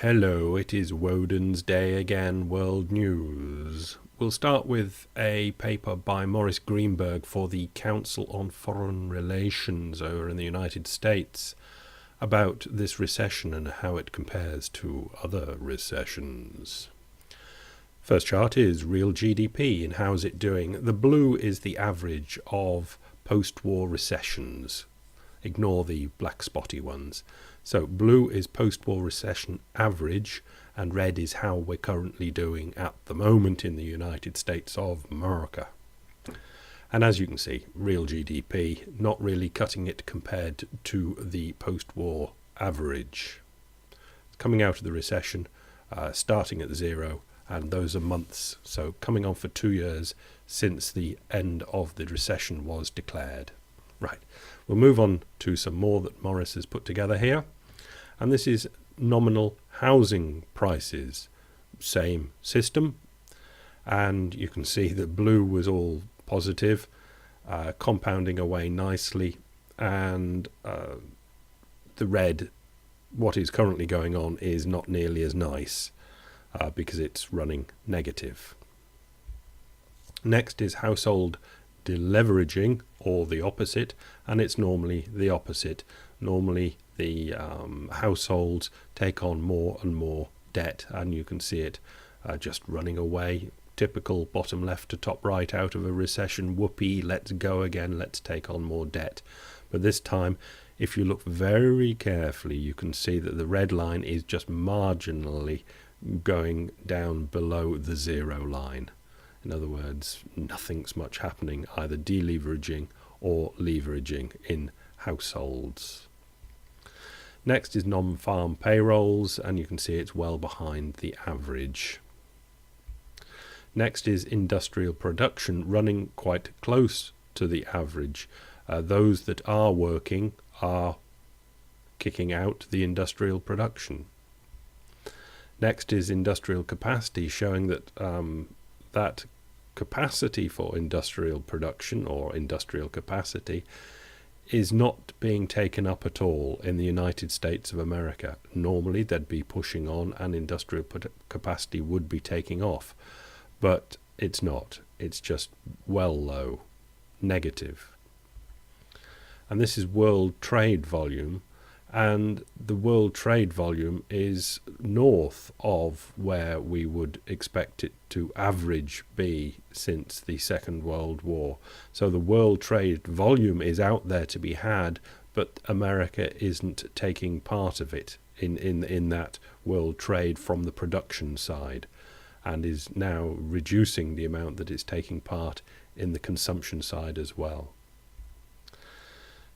Hello, it is Woden's Day again, World News. We'll start with a paper by Maurice Greenberg for the Council on Foreign Relations over in the United States about this recession and how it compares to other recessions. First chart is real GDP and how's it doing. The blue is the average of post-war recessions. Ignore the black spotty ones. So blue is post-war recession average and red is how we're currently doing at the moment in the United States of America. And as you can see, real GDP not really cutting it compared to the post-war average. Coming out of the recession, starting at zero, and those are months, so coming on for 2 years since the end of the recession was declared. Right, we'll move on to some more that Maurice has put together here. And this is nominal housing prices. Same system. And you can see that blue was all positive, compounding away nicely. And the red, what is currently going on, is not nearly as nice because it's running negative. Next is household deleveraging, or the opposite, and it's normally the opposite. Normally the households take on more and more debt, and you can see it just running away. Typical bottom left to top right out of a recession. Whoopee, let's go again, let's take on more debt. But this time, if you look very carefully, you can see that the red line is just marginally going down below the zero line. In other words, nothing's much happening, either deleveraging or leveraging in households. Next is non-farm payrolls, and you can see it's well behind the average. Next is industrial production, running quite close to the average. Those that are working are kicking out the industrial production. Next is industrial capacity, showing that that capacity for industrial production or industrial capacity is not being taken up at all in the United States of America. Normally they'd be pushing on and industrial capacity would be taking off, but it's not. It's just well low, negative. And this is world trade volume, and the world trade volume is north of where we would expect it to average be since the Second World War. So the world trade volume is out there to be had, but America isn't taking part of it in that world trade from the production side, and is now reducing the amount that it's taking part in the consumption side as well.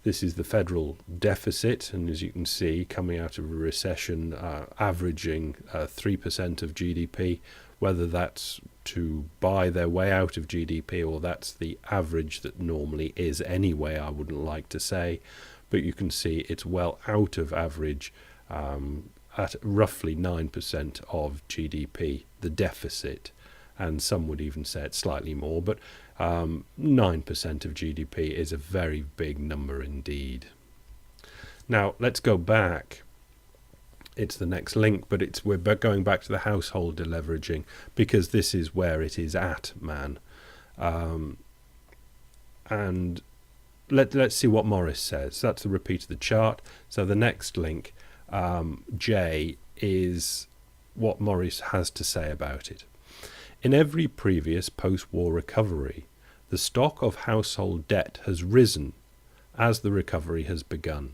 This is the federal deficit, and as you can see, coming out of a recession, averaging 3% of GDP, whether that's to buy their way out of GDP or that's the average that normally is anyway, I wouldn't like to say, but you can see it's well out of average at roughly 9% of GDP, the deficit, and some would even say it's slightly more, but 9% of GDP is a very big number indeed. Now let's go back. It's the next link, but we're going back to the household deleveraging because this is where it is at, man. And let's see what Maurice says. That's the repeat of the chart. So the next link, J, is what Maurice has to say about it. In every previous post-war recovery, the stock of household debt has risen as the recovery has begun.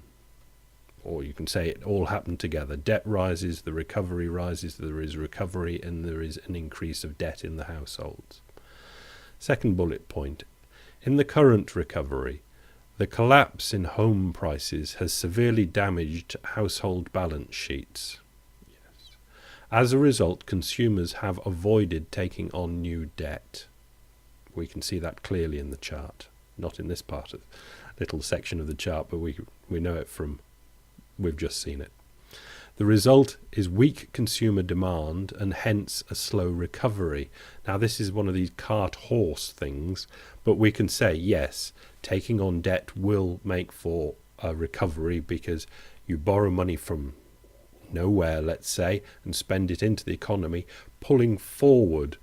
Or you can say it all happened together. Debt rises, the recovery rises, there is recovery, and there is an increase of debt in the households. Second bullet point. In the current recovery, the collapse in home prices has severely damaged household balance sheets. As a result, consumers have avoided taking on new debt. We can see that clearly in the chart. Not in this part of little section of the chart, but we know it from, we've just seen it. The result is weak consumer demand and hence a slow recovery. Now this is one of these cart horse things, but we can say yes, taking on debt will make for a recovery because you borrow money from nowhere, let's say, and spend it into the economy, pulling forward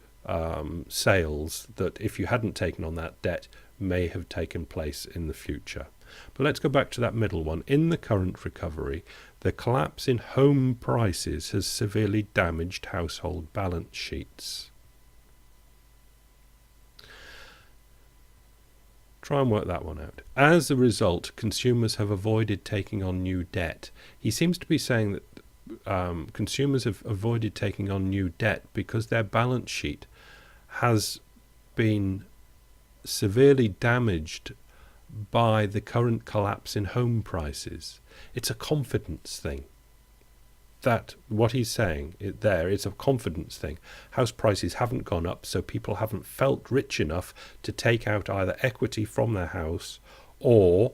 sales that, if you hadn't taken on that debt, may have taken place in the future. But let's go back to that middle one. In the current recovery, the collapse in home prices has severely damaged household balance sheets. Try and work that one out. As a result, consumers have avoided taking on new debt. He seems to be saying that consumers have avoided taking on new debt because their balance sheet has been severely damaged by the current collapse in home prices. It's a confidence thing. That, what he's saying there, is a confidence thing. House prices haven't gone up, so people haven't felt rich enough to take out either equity from their house or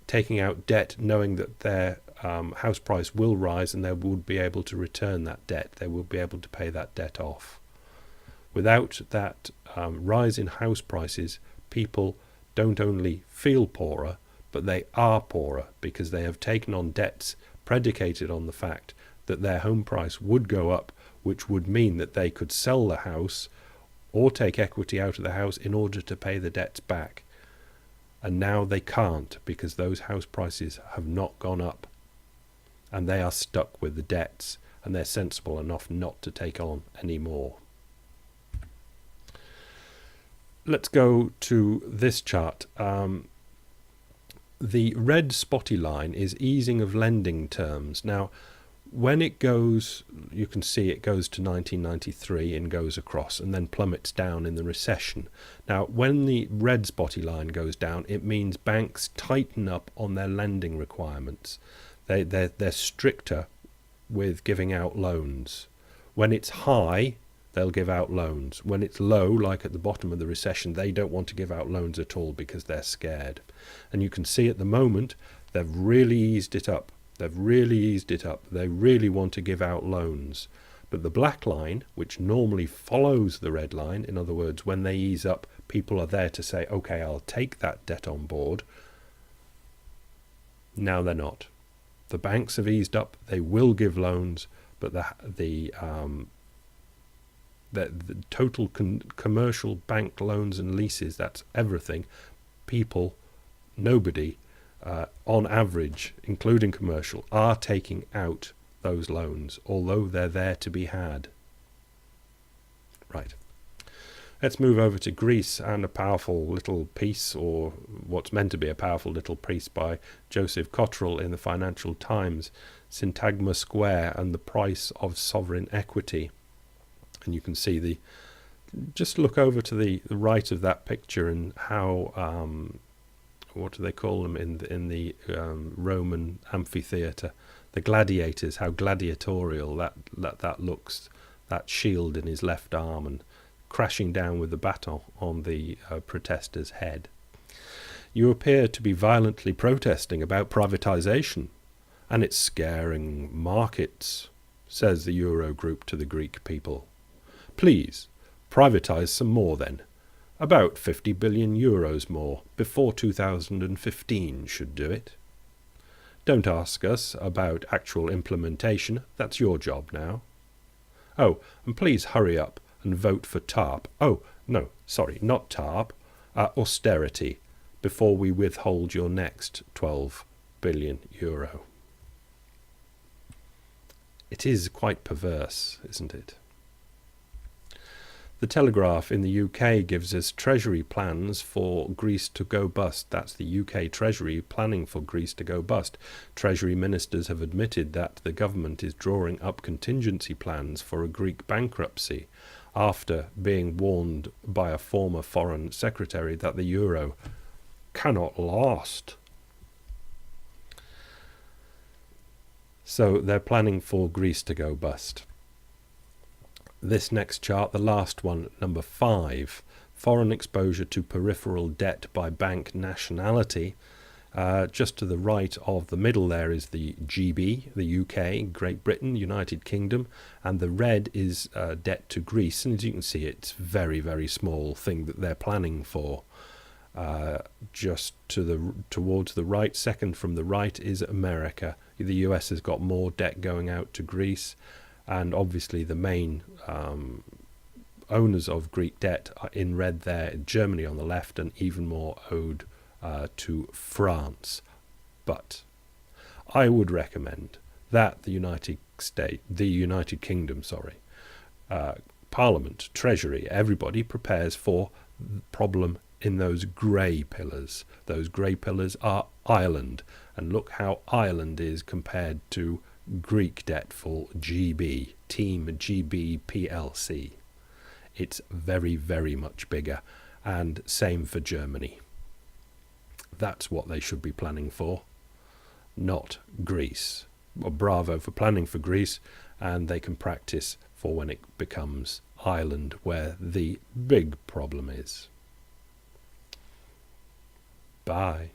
taking out debt knowing that their house price will rise and they would be able to return that debt. They will be able to pay that debt off. Without that rise in house prices, people don't only feel poorer, but they are poorer because they have taken on debts predicated on the fact that their home price would go up, which would mean that they could sell the house or take equity out of the house in order to pay the debts back. And now they can't because those house prices have not gone up. And they are stuck with the debts, and they're sensible enough not to take on any more. Let's go to this chart. The red spotty line is easing of lending terms. Now, when it goes, you can see it goes to 1993 and goes across and then plummets down in the recession. Now, when the red spotty line goes down, it means banks tighten up on their lending requirements. They're stricter with giving out loans. When it's high, they'll give out loans. When it's low, like at the bottom of the recession, they don't want to give out loans at all because they're scared. And you can see at the moment, they've really eased it up. They've really eased it up. They really want to give out loans. But the black line, which normally follows the red line, in other words, when they ease up, people are there to say, okay, I'll take that debt on board. Now they're not. The banks have eased up. They will give loans, but the total commercial bank loans and leases, that's everything, people, nobody, on average, including commercial, are taking out those loans, although they're there to be had. Right. Let's move over to Greece and a powerful little piece, or what's meant to be a powerful little piece, by Joseph Cottrell in the Financial Times, Syntagma Square and the Price of Sovereign Equity. And you can see just look over to the right of that picture and how, what do they call them in the Roman amphitheatre? The gladiators, how gladiatorial that looks, that shield in his left arm and crashing down with the baton on the protester's head. You appear to be violently protesting about privatisation, and it's scaring markets, says the Eurogroup to the Greek people. Please, privatise some more then. About 50 billion euros more before 2015 should do it. Don't ask us about actual implementation, that's your job now. Oh, and please hurry up and vote for TARP. Oh, no, sorry, not TARP, austerity, before we withhold your next 12 billion euro. It is quite perverse, isn't it? The Telegraph in the UK gives us Treasury plans for Greece to go bust. That's the UK Treasury planning for Greece to go bust. Treasury ministers have admitted that the government is drawing up contingency plans for a Greek bankruptcy after being warned by a former foreign secretary that the euro cannot last. So they're planning for Greece to go bust. This next chart, the last one, number 5, foreign exposure to peripheral debt by bank nationality. Just to the right of the middle there is the GB, the UK, Great Britain, United Kingdom, and the red is debt to Greece. And as you can see, it's very, very small thing that they're planning for. Just towards the right, second from the right, is America, The US has got more debt going out to Greece, and obviously the main owners of Greek debt are in red there, Germany on the left, and even more owed to France. But I would recommend that the United Kingdom, Parliament, Treasury, everybody prepares for the problem in those grey pillars. Those grey pillars are Ireland, and look how Ireland is compared to Greek debt for GB, Team GB PLC. It's very, very much bigger, and same for Germany. That's what they should be planning for, not Greece. Well, bravo for planning for Greece, and they can practice for when it becomes Ireland, where the big problem is. Bye.